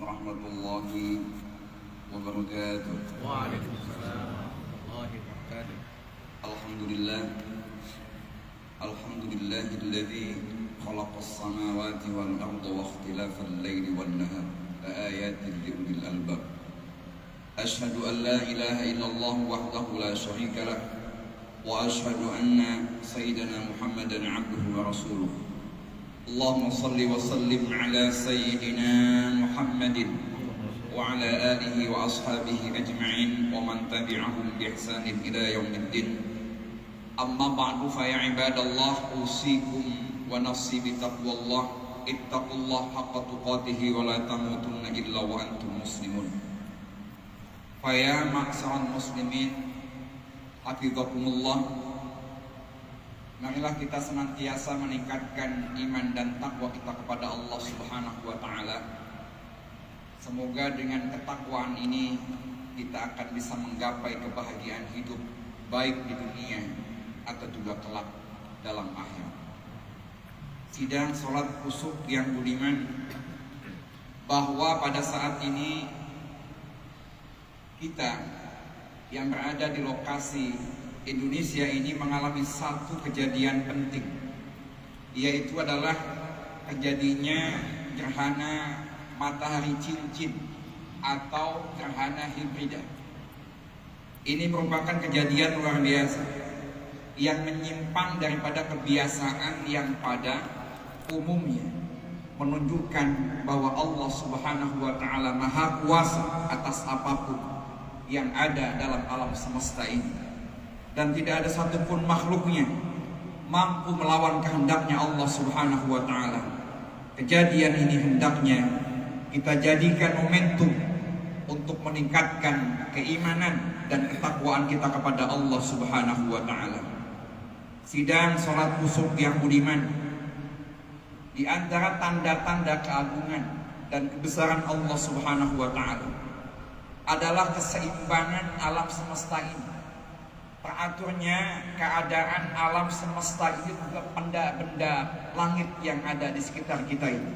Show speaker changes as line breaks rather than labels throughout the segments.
warahmatullahi wabarakatuh.
Waalaikumsalam warahmatullahi wabarakatuh.
Alhamdulillahilladzi khalaqas samawati wal arda wa ikhtilafal laili wan nahar la ayatin liulil albab. Asyhadu an la ilaha illallah wahdahu la syarika lah wa asyhadu anna sayyidana Muhammadan abduhu wa rasuluh. Allahumma salli wa sallim ala sayyidina Muhammadin wa ala alihi wa ashabihi ajma'in wa man tabi'ahum bi ihsanin ila yaumiddin. Amma ba'du fa ya ibadallah, usikum wa nafsi bi taqwallah. Ittaqullaha haqqa tuqatih wa la tamutunna illa wa antum muslimun. Fa ya ma'syaral muslimin, hafizakumullah. Marilah kita senantiasa meningkatkan iman dan takwa kita kepada Allah Subhanahu wa ta'ala. Semoga dengan ketakwaan ini kita akan bisa menggapai kebahagiaan hidup, baik di dunia atau juga kelak dalam akhirat. Sidang sholat kusuk yang budiman, bahwa pada saat ini kita yang berada di lokasi Indonesia ini mengalami satu kejadian penting, yaitu adalah terjadinya gerhana matahari cincin atau gerhana hibrida. Ini merupakan kejadian luar biasa yang menyimpang daripada kebiasaan yang pada umumnya menunjukkan bahwa Allah Subhanahu wa ta'ala maha kuasa atas apapun yang ada dalam alam semesta ini, dan tidak ada satupun makhluknya mampu melawan kehendaknya Allah Subhanahu wa ta'ala. Kejadian ini hendaknya kita jadikan momentum untuk meningkatkan keimanan dan ketakwaan kita kepada Allah Subhanahu wa ta'ala. Sidang salat kusuk yang budiman, di antara tanda-tanda keagungan dan kebesaran Allah Subhanahu wa ta'ala adalah keseimbangan alam semesta ini. Teraturnya keadaan alam semesta ini juga benda-benda langit yang ada di sekitar kita ini.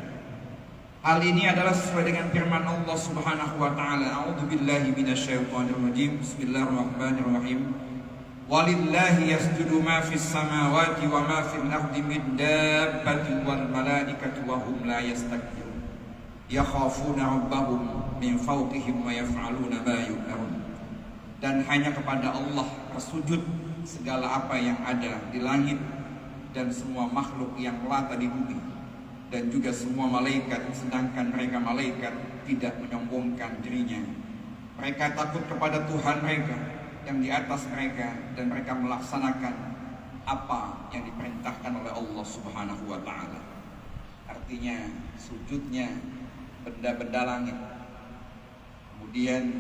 Hal ini adalah sesuai dengan firman Allah Subhanahu wa ta'ala. A'udzubillahi minasyaitonir rajim. Bismillahirrahmanirrahim. Walillahi yasjudu ma fis samawati wa ma fil ardi min dabbatin wal malaikatu wa hum la yastakbirun. Yakhafuna rabbahum min fawqihim wa yaf'aluna ma yu'marun. Dan hanya kepada Allah bersujud segala apa yang ada di langit dan semua makhluk yang melata di bumi, dan juga semua malaikat, sedangkan mereka malaikat tidak menyombongkan dirinya. Mereka takut kepada Tuhan mereka yang di atas mereka, dan mereka melaksanakan apa yang diperintahkan oleh Allah Subhanahu wa ta'ala. Artinya sujudnya benda-benda langit, kemudian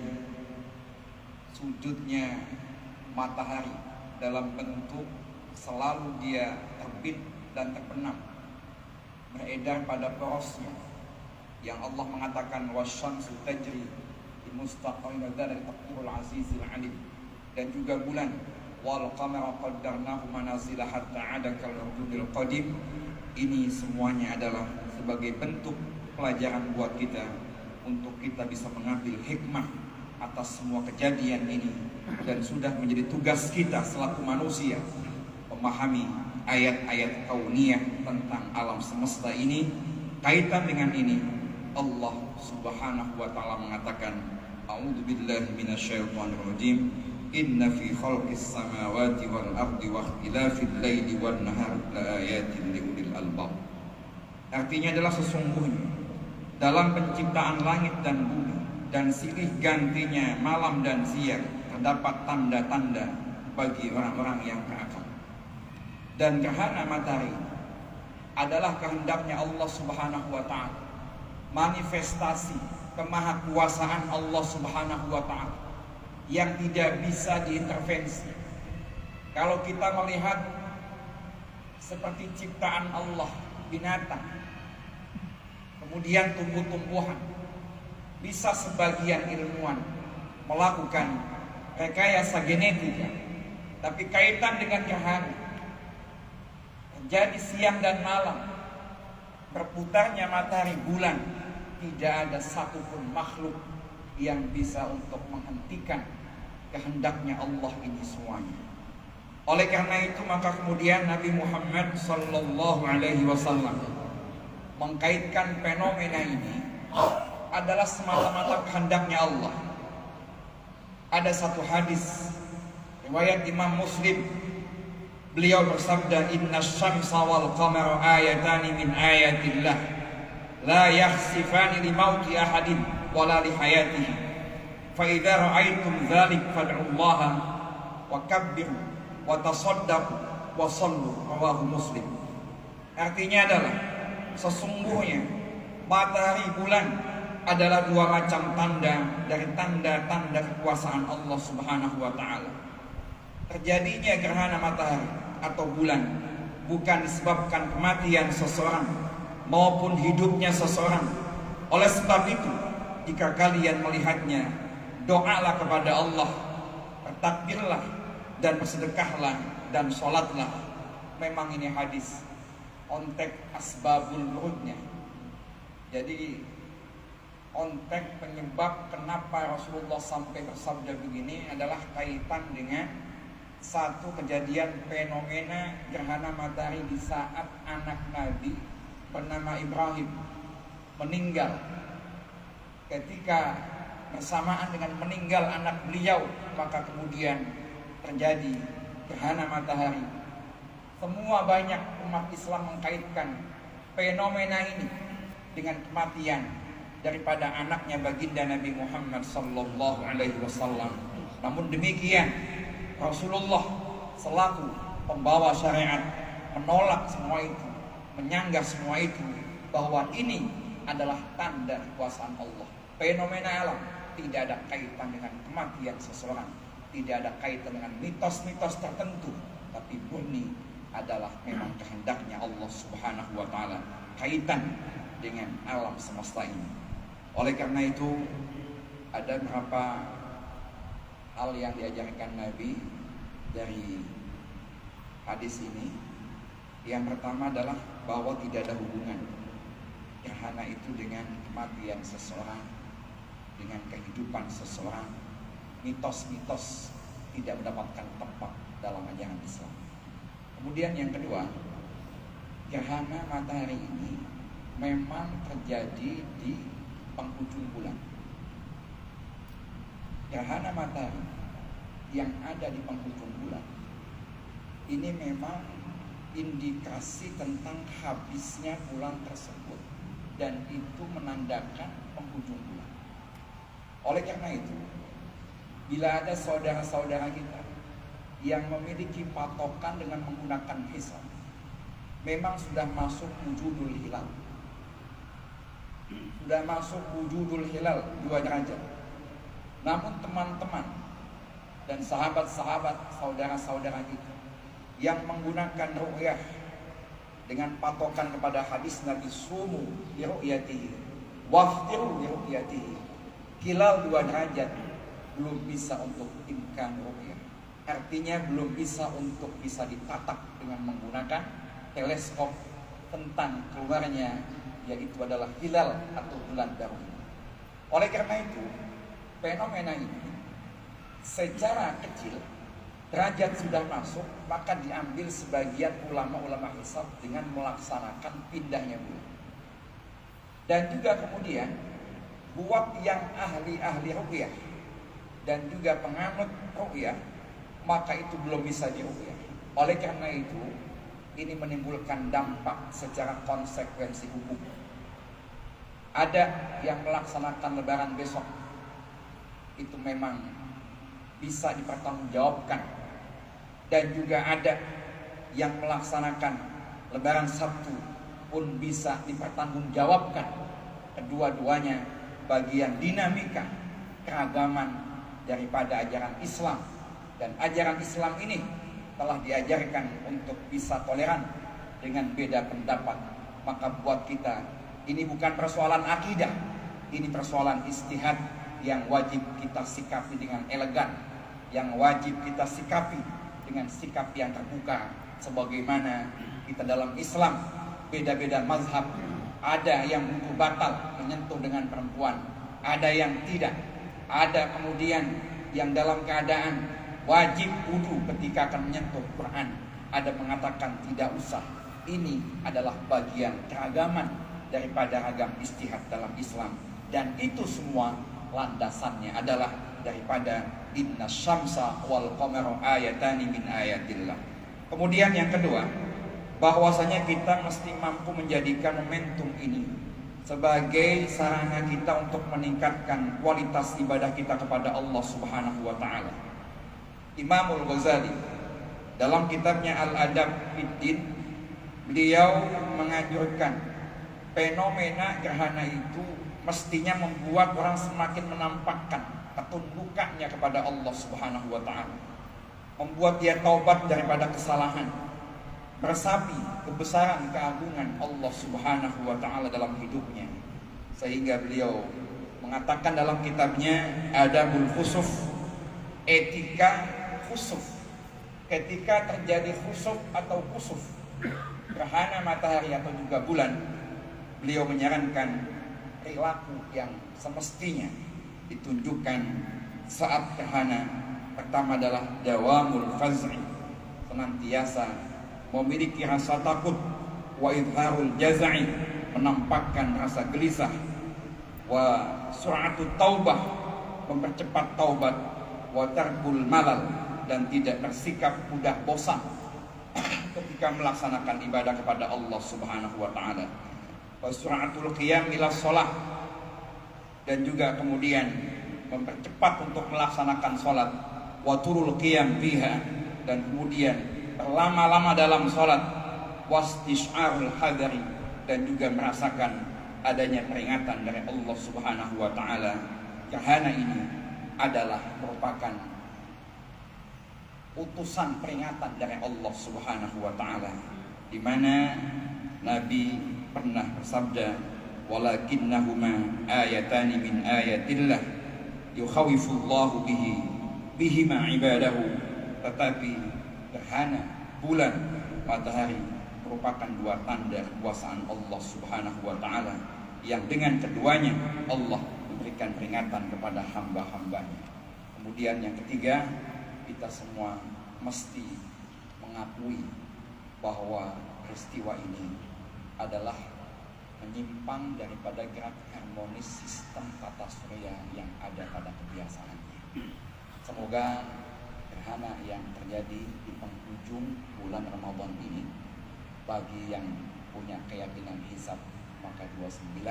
sujudnya matahari dalam bentuk selalu dia terbit dan terbenam, beredar pada porosnya, yang Allah mengatakan wasyamsu tajri di mustaqarrin dari taqdirul azizil alim. Dan juga bulan wal qamara qaddarnahu manazila hatta ada kal urjunil qadim. Ini semuanya adalah sebagai bentuk pelajaran buat kita untuk kita bisa mengambil hikmah atas semua kejadian ini, dan sudah menjadi tugas kita selaku manusia memahami ayat-ayat kauniyah tentang alam semesta ini. Kaitan dengan ini, Allah Subhanahu wa ta'ala mengatakan, A'udzubillahi minasyaitonir rajim. Inna fi khalqis samawati wal ardi wa ikhtilafil laili wan nahar la ayatin liulil albab. Artinya adalah sesungguhnya dalam penciptaan langit dan bumi dan silih gantinya malam dan siang terdapat tanda-tanda bagi orang-orang yang berakal. Dan gerhana matahari adalah kehendaknya Allah Subhanahu wa ta'ala, manifestasi kemahakuasaan Allah Subhanahu wa ta'ala yang tidak bisa diintervensi. Kalau kita melihat seperti ciptaan Allah, binatang, kemudian tumbuh-tumbuhan, bisa sebagian ilmuwan melakukan rekayasa genetika, tapi kaitan dengan gerhana terjadi siang dan malam, berputarnya matahari, bulan, tidak ada satupun makhluk yang bisa untuk menghentikan kehendaknya Allah ini semuanya. Oleh karena itu maka kemudian Nabi Muhammad sallallahu alaihi wasallam mengkaitkan fenomena ini adalah semata-mata kehendaknya Allah. Ada satu hadis riwayat Imam Muslim, beliau bersabda, "Inna syamsa wal qamara ayatani min ayatillah la yakhsifani li mauti ahadin wala li hayatihi fa idza ra'aytum dzalik fad'ullaha wa kabbiru wa tasaddaqu wa sallu." Rawahu Muslim. Artinya adalah sesungguhnya matahari bulan adalah dua macam tanda dari tanda-tanda kekuasaan Allah Subhanahu wa taala. Terjadinya gerhana matahari atau bulan bukan disebabkan kematian seseorang maupun hidupnya seseorang. Oleh sebab itu, jika kalian melihatnya, doalah kepada Allah, bertakbirlah dan bersedekahlah dan sholatlah. Memang ini hadis ontek asbabul wurudnya. Jadi ontek penyebab kenapa Rasulullah sampai bersabda begini adalah kaitan dengan satu kejadian fenomena gerhana matahari di saat anak Nabi bernama Ibrahim meninggal. Ketika bersamaan dengan meninggal anak beliau, maka kemudian terjadi gerhana matahari. Semua banyak umat Islam mengkaitkan fenomena ini dengan kematian daripada anaknya baginda Nabi Muhammad sallallahu alaihi wasallam. Namun demikian, Rasulullah selaku pembawa syariat menolak semua itu, menyanggah semua itu, bahwa ini adalah tanda kekuasaan Allah. Fenomena alam tidak ada kaitan dengan kematian seseorang, tidak ada kaitan dengan mitos-mitos tertentu, tapi murni adalah memang kehendaknya Allah Subhanahu wa taala, kaitan dengan alam semesta ini. Oleh karena itu, ada beberapa hal yang diajarkan Nabi dari hadis ini. Yang pertama adalah bahwa tidak ada hubungan gerhana itu dengan kematian seseorang, dengan kehidupan seseorang. Mitos-mitos tidak mendapatkan tempat dalam ajaran Islam. Kemudian yang kedua, gerhana matahari ini memang terjadi di penghujung bulan. Gerhana matahari yang ada di penghujung bulan ini memang indikasi tentang habisnya bulan tersebut, dan itu menandakan penghujung bulan. Oleh karena itu, bila ada saudara-saudara kita yang memiliki patokan dengan menggunakan hisab, memang sudah masuk wujudul hilal, sudah masuk wujudul hilal 2 derajat. Namun teman-teman dan sahabat-sahabat saudara-saudara kita yang menggunakan ru'yah dengan patokan kepada hadis Nabi, sumu li ru'yatihi waftiru li ru'yatihi, hilal 2 derajat, belum bisa untuk imkan ru'yah. Artinya belum bisa untuk bisa ditatak dengan menggunakan teleskop tentang keluarnya, yaitu adalah hilal atau bulan baru. Oleh karena itu, fenomena ini secara kecil derajat sudah masuk, maka diambil sebagian ulama-ulama hisab dengan melaksanakan pindahnya bulan. Dan juga kemudian buat yang ahli-ahli ruqyah dan juga penganut ruqyah, maka itu belum bisa diruqyah. Oleh karena itu, ini menimbulkan dampak secara konsekuensi hukum. Ada yang melaksanakan lebaran besok, itu memang bisa dipertanggungjawabkan. Dan juga ada yang melaksanakan lebaran Sabtu pun bisa dipertanggungjawabkan. Kedua-duanya bagian dinamika keragaman daripada ajaran Islam. Dan ajaran Islam ini telah diajarkan untuk bisa toleran dengan beda pendapat. Maka buat kita, ini bukan persoalan akidah, ini persoalan istihad yang wajib kita sikapi dengan elegan, yang wajib kita sikapi dengan sikap yang terbuka. Sebagaimana kita dalam Islam beda-beda mazhab, Ada yang hukum batal menyentuh dengan perempuan, ada yang tidak. Ada kemudian yang dalam keadaan wajib wudu ketika akan menyentuh Quran, ada mengatakan tidak usah. Ini adalah bagian keragaman daripada ragam istihad dalam Islam, dan itu semua landasannya adalah daripada inna syamsa wal qamara ayatani min ayatillah. Kemudian yang kedua, bahwasanya kita mesti mampu menjadikan momentum ini sebagai sarana kita untuk meningkatkan kualitas ibadah kita kepada Allah Subhanahu wa taala. Imam Al-Ghazali dalam kitabnya Al-Adab Fiddin, beliau menganjurkan fenomena gerhana itu mestinya membuat orang semakin menampakkan ketundukannya kepada Allah Subhanahu wa taala, membuat dia taubat daripada kesalahan, meresapi kebesaran keagungan Allah Subhanahu wa taala dalam hidupnya. Sehingga beliau mengatakan dalam kitabnya Adabul Khusuf, etika khusuf. Ketika terjadi khusuf atau kusuf, gerhana matahari atau juga bulan, beliau menyarankan perilaku yang semestinya ditunjukkan saat gerhana. Pertama adalah dawamul faz'i, senantiasa memiliki rasa takut, wa idharul jaz'i, menampakkan rasa gelisah, wa sur'atut taubah, mempercepat taubat, wa tarkul malal, dan tidak bersikap mudah bosan ketika melaksanakan ibadah kepada Allah Subhanahu wa taala. Wa sur'atul qiyam ila shalah, dan juga kemudian mempercepat untuk melaksanakan salat, wa turul qiyam fiha, dan kemudian berlama-lama dalam salat, wastis'arul hadari, dan juga merasakan adanya peringatan dari Allah Subhanahu wa taala. Gerhana ini adalah merupakan utusan peringatan dari Allah Subhanahu wa taala, di mana Nabi pernah bersabda, walakinnahuma ayatani min ayatillah yukhawifullahu bihima ibadahu. Tetapi gerhana bulan, matahari merupakan dua tanda kekuasaan Allah Subhanahu wa taala, yang dengan keduanya Allah memberikan peringatan kepada hamba-hambanya. Kemudian yang ketiga, kita semua mesti mengakui bahwa peristiwa ini adalah menyimpang daripada gerak harmonis sistem tata surya yang ada pada kebiasaannya. Semoga gerhana yang terjadi di penghujung bulan Ramadan ini, bagi yang punya keyakinan hisab maka 29,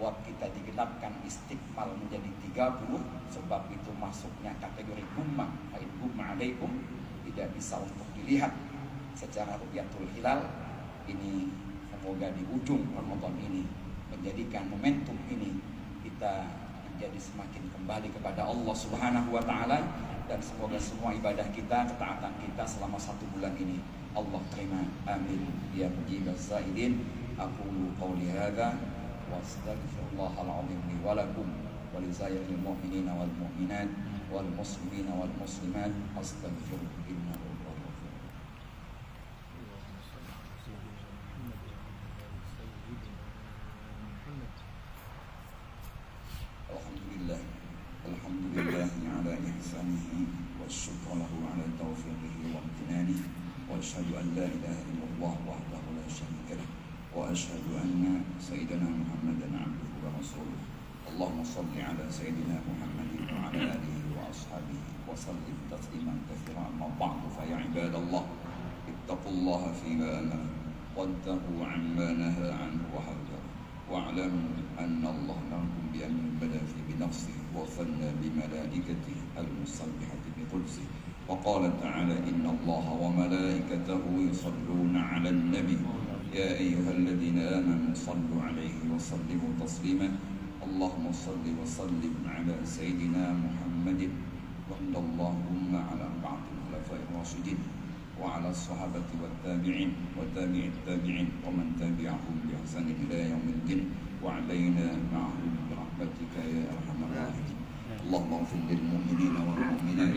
buat kita digenapkan istiqmal menjadi 30, sebab itu masuknya kategori gumma, fa'in gumma alaikum, tidak bisa untuk dilihat secara ru'yatul hilal. Ini semoga di ujung Ramadan ini menjadikan momentum ini kita menjadi semakin kembali kepada Allah Subhanahu wa taala, dan semoga semua ibadah kita, ketaatan kita selama 1 bulan ini Allah terima, amin ya mujibaz zaidin. Aqulu qawli hadza wa astaghfirullahal azim li wa lakum wa li sairil mu'minina wal mu'minat wal muslimina wal muslimat, astaghfiruhu innahu huwal ghafur. Alhamdulillah, alhamdulillah ala ihsanihi wa syukru lahu ala taufiqihi wa amtinanihi, wa asyhadu an la ilaha illallah wahdahu la syarika lah, wa asyhadu anna sayyidina Muhammadan abduhu wa rasuluh. Allahumma salli ala sayyidina Muhammadin wa ala alihi wa ashabihi wa sallim tasliman katsiran. Amma ba'du, fa ya ibadallah, ittaqullaha fima amara wantahu amma naha anhu wa hadzara, wa'lamu anna Allah lakum bi an bada fi binafsihi wa thanna bi malaikatihi al-musabbihati bi qudsihi, wa qala ta'ala inna Allah wa malaikatahu yusalluna 'alan nabi ya ayyuhalladhina amanu sallu 'alaihi wa sallimu taslima. Allahumma salli wa sallim 'ala sayyidina Muhammadin wa Allahumma 'ala arba'atil khulafa'ir rasyidin wa 'ala sahabati wat tabi'in wa tabi'it tabi'in wa man tabi'ahum bi ihsanin ila yaumil din, wa 'alaina ma'ahum bi rahmatika ya arhamar rahimin. Allahumma ighfir lil mu'minina wal mu'minat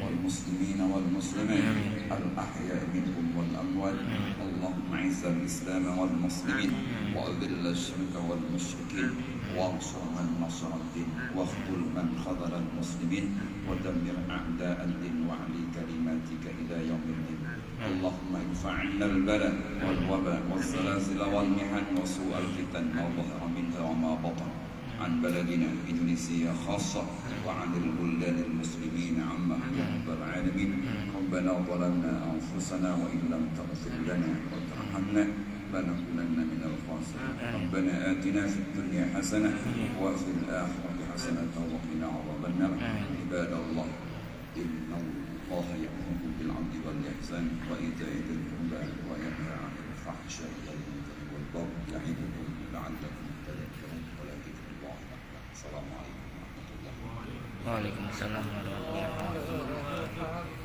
wal المسلمين والمسلمات الأحياء منهم والأموات. اللهم أعز الإسلام والمسلمين وأذل الشرك والمشركين وانصر من نصر الدين واخذل من خذل المسلمين ودمر أعداء الدين وعلي كلماتك إلى يوم الدين. اللهم ادفع عنا البلاء والوباء والزلازل والمحن وسوء الفتن ما ظهر منها وما بطن عن بلدنا إندونيسيا خاصة وعن البلدان المسلمين عامة يا رب العالمين. ربنا ظلمنا أنفسنا وإن لم تغفر لنا وترحمنا لنكونن من الخاسرين. ربنا آتنا في الدنيا حسنة وفي الآخرة حسنة وقنا عذاب النار. عباد الله إن الله يأمر بالعدل والإحسان وإيتاء ذي القربى وينهى عن الفحشاء والمنكر والبغي يعظكم لعلكم تذكرون. ولذكر الله أكبر. السلام عليكم ورحمة الله.
Waalaikumsalam warahmatullahi wabarakatuh.